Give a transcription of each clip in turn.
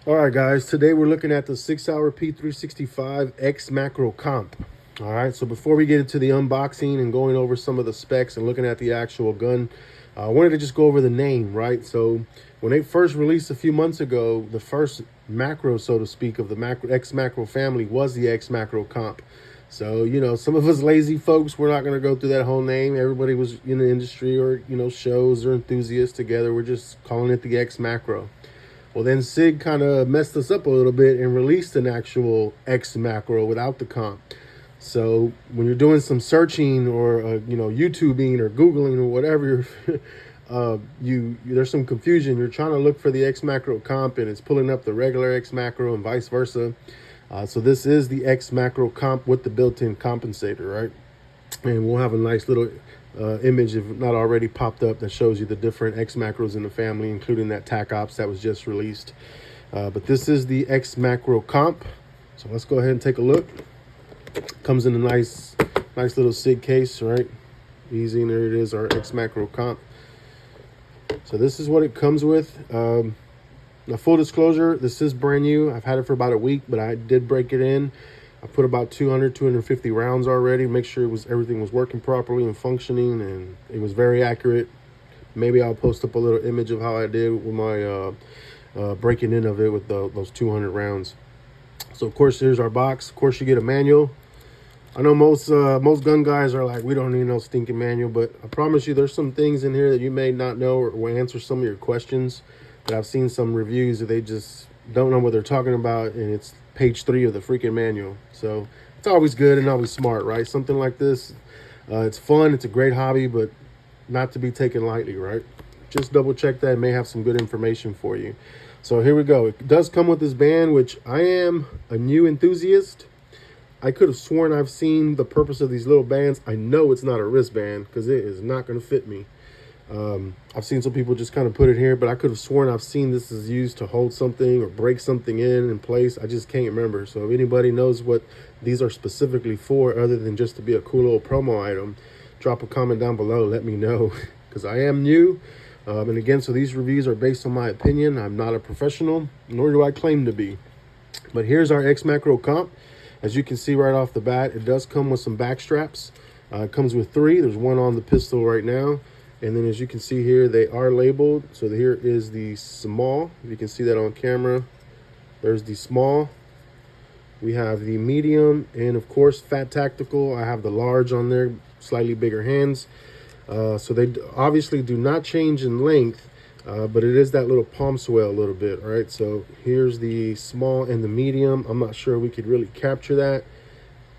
All right, guys, today we're looking at the 6-hour P365 XMacro Comp. All right, so before we get into the unboxing and going over some of the specs and looking at the actual gun, I wanted to just go over the name, right? So when they first released a few months ago, the first macro, so to speak, of the XMacro family was the XMacro Comp. So, some of us lazy folks, we're not going to go through that whole name. Everybody was in the industry or, shows or enthusiasts together. We're just calling it the XMacro. Well, then Sig kind of messed us up a little bit and released an actual X macro without the comp. So when you're doing some searching or YouTubing or Googling or whatever, there's some confusion. You're trying to look for the X macro comp and it's pulling up the regular X macro and vice versa. So this is the X macro comp with the built-in compensator, right? And we'll have a nice little image, if not already popped up, that shows you the different X macros in the family, including that TAC Ops that was just released. But this is the X macro comp. So let's go ahead and take a look. Comes in a nice little SIG case, right? Easy, and there it is, our X macro comp. So this is what it comes with. Now, full disclosure, this is brand new. I've had it for about a week, but I did break it in. I put about 250 rounds already, make sure everything was working properly and functioning, and it was very accurate. Maybe I'll post up a little image of how I did with my breaking in of it with those 200 rounds. So of course, here's our box. Of course, you get a manual. I know most gun guys are like, we don't need no stinking manual, but I promise you there's some things in here that you may not know or will answer some of your questions. That I've seen some reviews that they just don't know what they're talking about, and it's page 3 of the freaking manual. So it's always good and always smart, right? Something like this, it's fun, it's a great hobby, but not to be taken lightly, right? Just double check that. It may have some good information for you. So here we go. It does come with this band, which I am a new enthusiast. I could have sworn I've seen the purpose of these little bands. I know it's not a wristband because it is not going to fit me. I've seen some people just kind of put it here, but I could have sworn I've seen this is used to hold something or break something in place. I just can't remember. So if anybody knows what these are specifically for, other than just to be a cool little promo item, drop a comment down below. Let me know, because I am new. And again, so these reviews are based on my opinion. I'm not a professional, nor do I claim to be. But here's our X macro comp. As you can see right off the bat, it does come with some back straps. It comes with 3. There's one on the pistol right now. And then as you can see here, they are labeled. So here is the small. You can see that on camera. There's the small. We have the medium, and of course, Phat Tactical. I have the large on there, slightly bigger hands. So they obviously do not change in length, but it is that little palm swell a little bit, right? So here's the small and the medium. I'm not sure we could really capture that.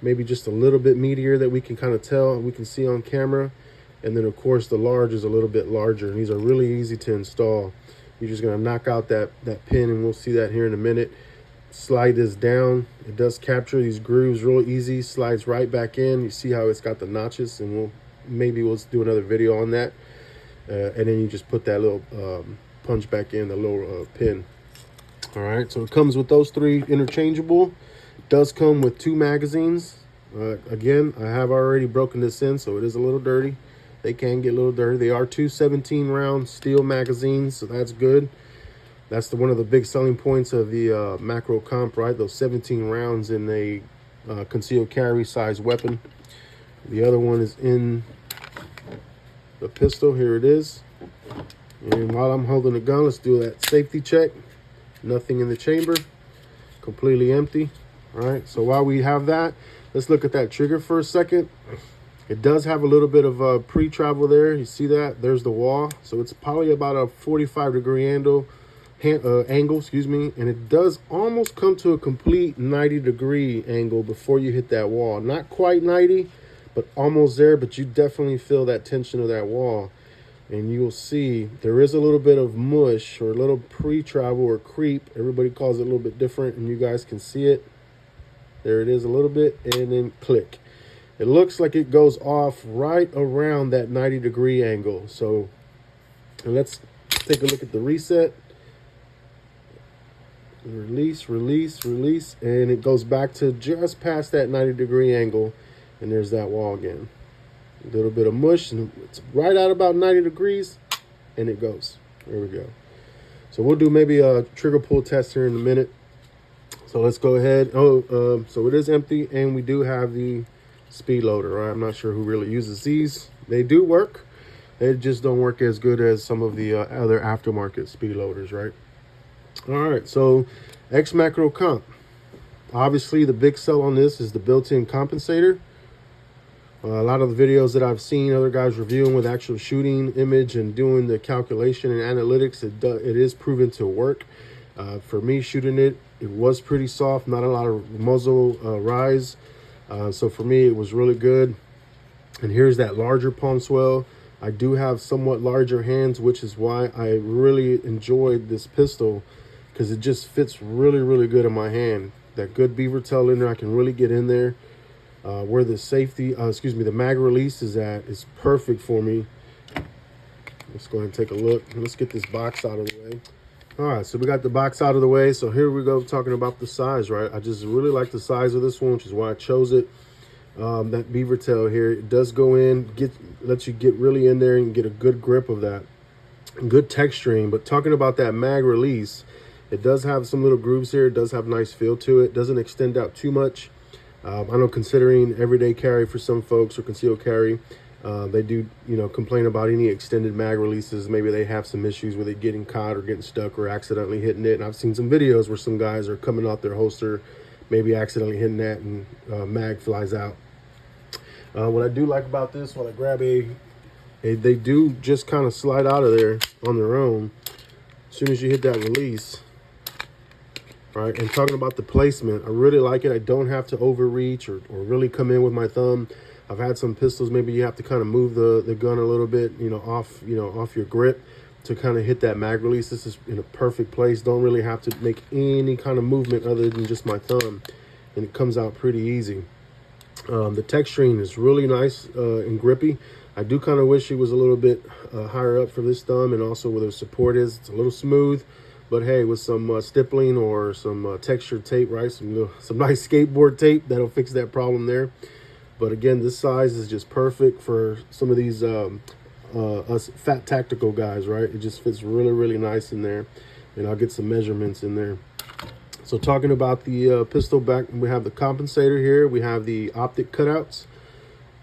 Maybe just a little bit meatier that we can kind of tell, we can see on camera. And then, of course, the large is a little bit larger. And these are really easy to install. You're just going to knock out that pin, and we'll see that here in a minute. Slide this down. It does capture these grooves real easy. Slides right back in. You see how it's got the notches, and we'll do another video on that. And then you just put that little punch back in, the little pin. All right, so it comes with those 3 interchangeable. It does come with 2 magazines. Again, I have already broken this in, so it is a little dirty. They can get a little dirty. They are 2 17-round steel magazines, so that's good. That's one of the big selling points of the macro comp, right? Those 17 rounds in a concealed carry size weapon. The other one is in the pistol. Here it is. And while I'm holding the gun, let's do that safety check. Nothing in the chamber. Completely empty. All right, so while we have that, let's look at that trigger for a second. It does have a little bit of pre-travel there. You see that? There's the wall. So it's probably about a 45-degree angle, and it does almost come to a complete 90-degree angle before you hit that wall. Not quite 90, but almost there, but you definitely feel that tension of that wall. And you'll see there is a little bit of mush or a little pre-travel or creep. Everybody calls it a little bit different, and you guys can see it. There it is a little bit, and then click. It looks like it goes off right around that 90-degree angle. So let's take a look at the reset. Release, release, release, and it goes back to just past that 90-degree angle, and there's that wall again. A little bit of mush, and it's right at about 90 degrees, and it goes. There we go. So we'll do maybe a trigger pull test here in a minute. So let's go ahead. So it is empty, and we do have the speed loader, right? I'm not sure who really uses these. They do work. They just don't work as good as some of the other aftermarket speed loaders, right? All right, so XMacro Comp. Obviously, the big sell on this is the built-in compensator. A lot of the videos that I've seen other guys reviewing with actual shooting image and doing the calculation and analytics, it is proven to work. For me, shooting it was pretty soft, not a lot of muzzle rise. So for me, it was really good. And here's that larger palm swell. I do have somewhat larger hands, which is why I really enjoyed this pistol, because it just fits really, really good in my hand. That good beaver tail in there, I can really get in there. Where the the mag release is at is perfect for me. Let's go ahead and take a look. Let's get this box out of the way. All right, so we got the box out of the way. So here we go, talking about the size, right? I just really like the size of this one, which is why I chose it. That beaver tail here, it does go in, lets you get really in there and get a good grip of that. Good texturing. But talking about that mag release, it does have some little grooves here. It does have a nice feel to it. Doesn't extend out too much. I know, considering everyday carry for some folks or concealed carry, they do, complain about any extended mag releases. Maybe they have some issues with it getting caught or getting stuck or accidentally hitting it. And I've seen some videos where some guys are coming out their holster, maybe accidentally hitting that, and mag flies out. What I do like about this, when I grab they do just kind of slide out of there on their own as soon as you hit that release. Right, and talking about the placement, I really like it. I don't have to overreach or really come in with my thumb. I've had some pistols, maybe you have to kind of move the gun a little bit, off your grip to kind of hit that mag release. This is in a perfect place. Don't really have to make any kind of movement other than just my thumb, and it comes out pretty easy. The texturing is really nice and grippy. I do kind of wish it was a little bit higher up for this thumb, and also where the support is. It's a little smooth. But hey, with some stippling or some textured tape, right? Some nice skateboard tape, that'll fix that problem there. But again, this size is just perfect for some of these us Phat Tactical guys, right? It just fits really, really nice in there. And I'll get some measurements in there. So talking about the pistol back, we have the compensator here. We have the optic cutouts.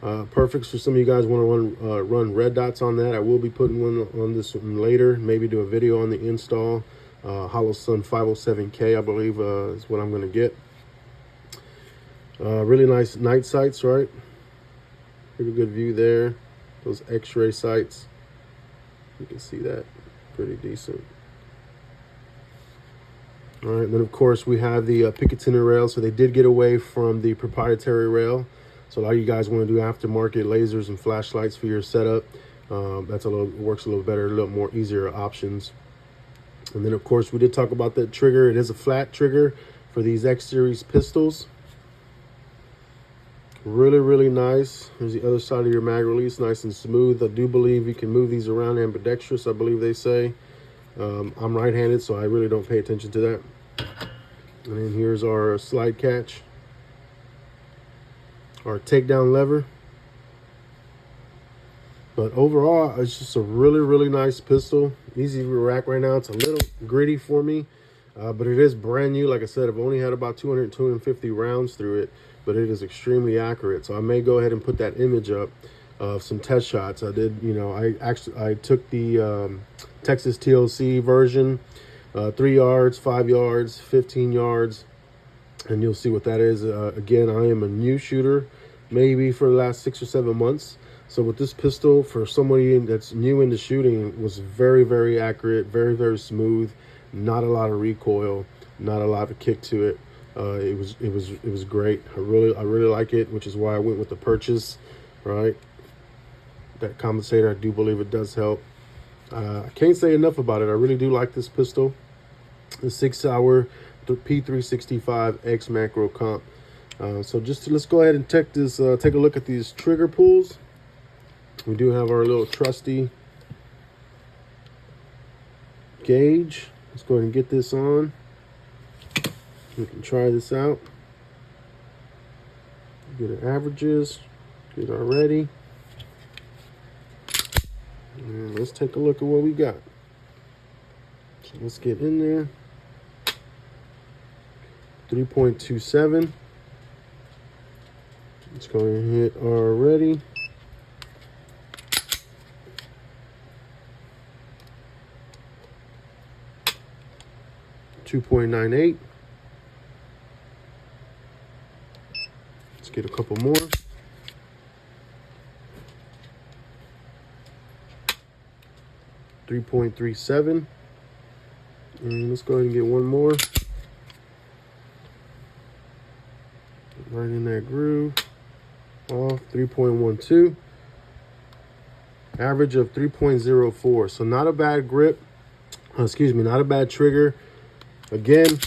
Perfect for some of you guys want to run red dots on that. I will be putting one on this one later. Maybe do a video on the install. Hollow Sun 507K, I believe, is what I'm going to get. Really nice night sights, right? Pretty good view there. Those X-ray sights, you can see that pretty decent. All right, and then of course we have the Picatinny rail. So they did get away from the proprietary rail. So a lot of you guys want to do aftermarket lasers and flashlights for your setup. Works a little better, a little more easier options. And then of course we did talk about that trigger. It is a flat trigger for these X series pistols. Really, really nice. Here's the other side of your mag release, nice and smooth. I do believe you can move these around ambidextrous, I believe they say. I'm right-handed, so I really don't pay attention to that. And then here's our slide catch, our takedown lever. But overall, it's just a really, really nice pistol. Easy to rack right now. It's a little gritty for me, but it is brand new. Like I said, I've only had about 250 rounds through it, but it is extremely accurate. So I may go ahead and put that image up of some test shots. I did, I took the Texas TLC version, 3 yards, 5 yards, 15 yards, and you'll see what that is. Again, I am a new shooter, maybe for the last 6 or 7 months. So with this pistol, for somebody that's new into shooting, it was very, very accurate, very, very smooth. Not a lot of recoil, not a lot of kick to it. It was great. I really like it, which is why I went with the purchase. Right, that compensator, I do believe it does help. I can't say enough about it. I really do like this pistol. The 6-hour P365 XMacro Comp. So let's go ahead and take a look at these trigger pulls. We do have our little trusty gauge. Let's go ahead and get this on. We can try this out. Get our averages. Get our ready. And let's take a look at what we got. So let's get in there. 3.27. Let's go ahead and hit already. .98. Let's get a couple more. .37. And let's go ahead and get one more. Right in that groove. Off 3.12. Average of 3.04. So not a bad grip. Excuse me, not a bad trigger. Again,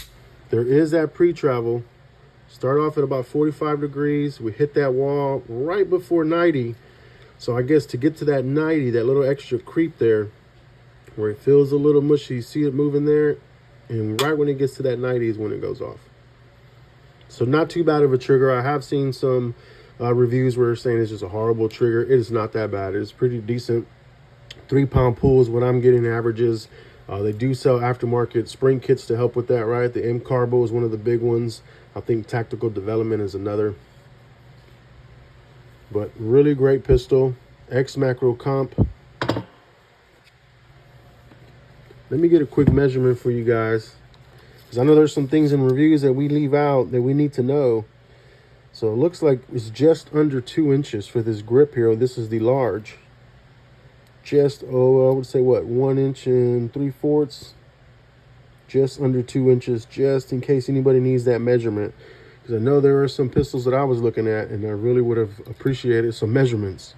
there is that pre-travel. Start off at about 45 degrees. We hit that wall right before 90. So I guess to get to that 90, that little extra creep there, where it feels a little mushy, you see it moving there, and right when it gets to that 90 is when it goes off. So not too bad of a trigger. I have seen some reviews where they're saying it's just a horrible trigger. It is not that bad. It's pretty decent. 3-pound pull is what I'm getting averages. They do sell aftermarket spring kits to help with that, right? The M Carbo is one of the big ones. I think Tactical Development is another. But really great pistol. XMacro Comp. Let me get a quick measurement for you guys, because I know there's some things in reviews that we leave out that we need to know. So it looks like it's just under 2 inches for this grip here. This is the large. Just, I would say what, 1 3/4 inches? Just under 2 inches, just in case anybody needs that measurement. Because I know there are some pistols that I was looking at, and I really would have appreciated some measurements.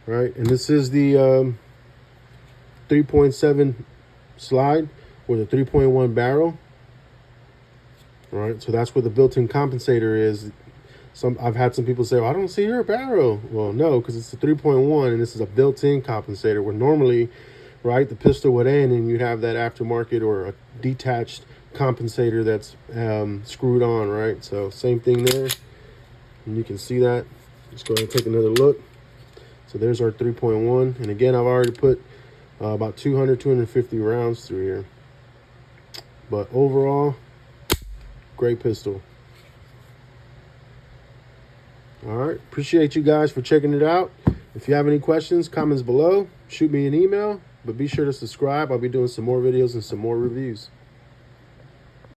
Right, and this is the 3.7 slide with a 3.1 barrel. All right, so that's where the built-in compensator is. I've had some people say, well, I don't see your barrel. Well, no, because it's a 3.1 and this is a built-in compensator, where normally, right, the pistol would end and you'd have that aftermarket or a detached compensator that's screwed on, right? So same thing there, and you can see that. Let's go ahead and take another look. So there's our 3.1, and again, I've already put about 250 rounds through here. But overall, great pistol. All right, appreciate you guys for checking it out. If you have any questions, comments below, shoot me an email, but be sure to subscribe. I'll be doing some more videos and some more reviews.